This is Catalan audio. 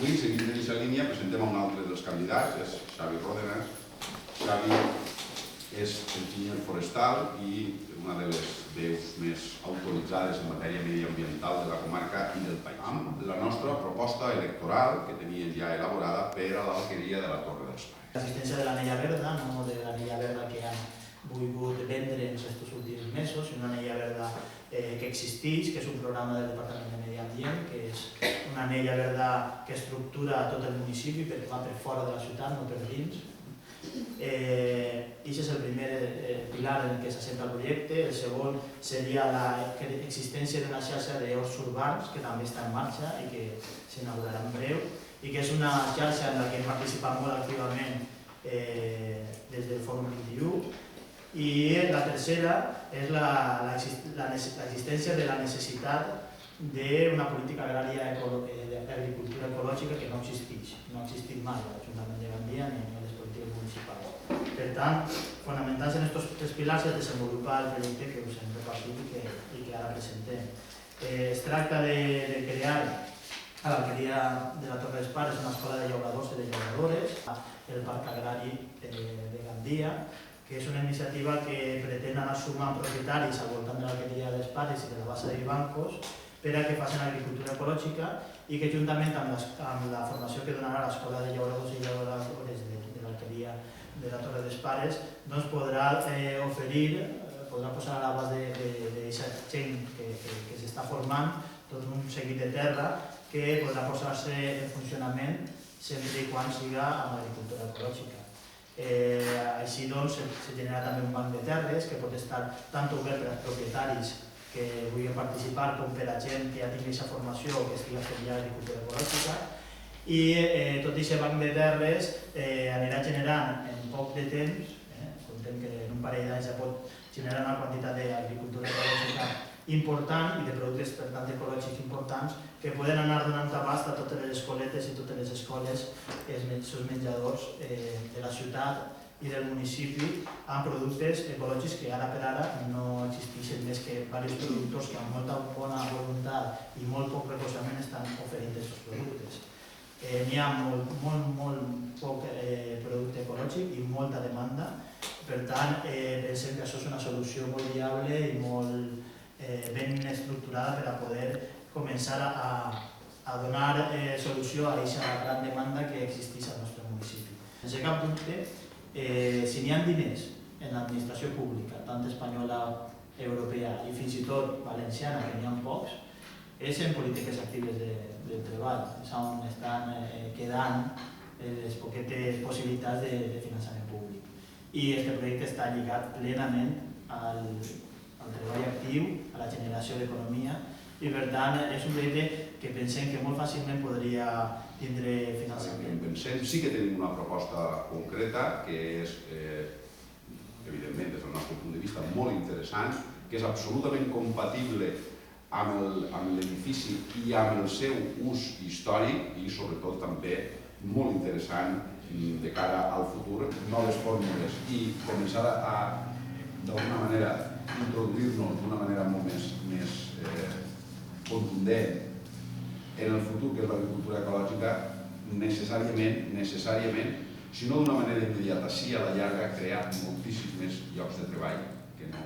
Avui, seguint en aquesta línia, presentem a un altre dels candidats, és Xavi Ródenas. Xavi és enginyer forestal i una de les veus més autoritzades en matèria mediambiental de la comarca i del país. Amb la nostra proposta electoral, que teníem ja elaborada per a l'alqueria de la Torre dels Pares. L'existència de l'anella verda, no de l'anella verda que han volgut vendre en aquests últims mesos, sinó una anella verda que existeix, que és un programa del Departament de Medi Ambient, que és una anella verda que estructura tot el municipi perquè va per fora de la ciutat, no per dins. Aquest és el primer pilar en què s'assenta el projecte. El segon seria l'existència d'una xarxa d'horts urbans que també està en marxa i que s'inaugurarà en breu i que és una xarxa en la que hem participat molt activament des del Fòrum 21. I la tercera és l'existència de la necessitat d'una política agrària d'agricultura ecològica que no existeix, no ha existit mai a l'Ajuntament de Gandia ni a les polítiques municipals. Per tant, fonamentats en aquests tres pilars es desenvolupa el projecte que us hem repartit i que ara presentem. Es tracta de crear a l'alqueria de la Torre dels Pares una escola de llauradors i de llauradores, el Parc Agrari de Gandia, que és una iniciativa que pretén anar sumant propietaris al voltant de l'alqueria dels Pares i de la base de Vivancos per a que facin agricultura ecològica i que juntament amb la formació que donarà l'Escola de Llauradors i Llauradores de l'alqueria de la Torre dels Pares podrà oferir, podrà posar a l'abast d'aquesta gent que s'està formant tot un seguit de terra que podrà posar-se en funcionament sempre i quan siga amb l'agricultura ecològica. Així doncs, se genera també un banc de terres que pot estar tant obert per als propietaris que vulguin participar com per a gent que ja tingui aquesta formació o que estigui fent ja agricultura ecològica. I tot aquest banc de terres anirà generant en poc de temps, contem que en un parell d'anys ja pot generar una quantitat d'agricultura ecològica important i de productes per tant ecològics importants que poden anar donant abast a totes les escoletes i totes les escoles, els seus menjadors de la ciutat i del municipi amb productes ecològics que ara per ara no existeixen més que diversos productors que amb molta bona voluntat i molt poc recolzament estan oferint aquests productes. N'hi ha molt poc producte ecològic i molta demanda, per tant pensem que això és una solució molt viable i molt ben estructurada per a poder començar a donar solució a aquesta gran demanda que existeix al nostre municipi. Sense cap dubte, si n'hi ha diners en l'administració pública, tant espanyola, europea i fins i tot valenciana, que n'hi ha pocs, és en polítiques actives de treball, és on estan quedant les poquetes possibilitats de finançament públic. I aquest projecte està lligat plenament al treball actiu, a la generació d'economia i per tant és un projecte que pensem que molt fàcilment podria tindre finançament. Pensem, sí que tenim una proposta concreta que és, evidentment, des del nostre punt de vista, molt interessant, que és absolutament compatible amb l'edifici i amb el seu ús històric i sobretot també molt interessant de cara al futur, noves fórmules i començar a, d'alguna manera, introduir-nos d'una manera molt més contundent en el futur que és l'agricultura ecològica, necessàriament, si no d'una manera immediata, sí a la llarga, crear moltíssims més llocs de treball que no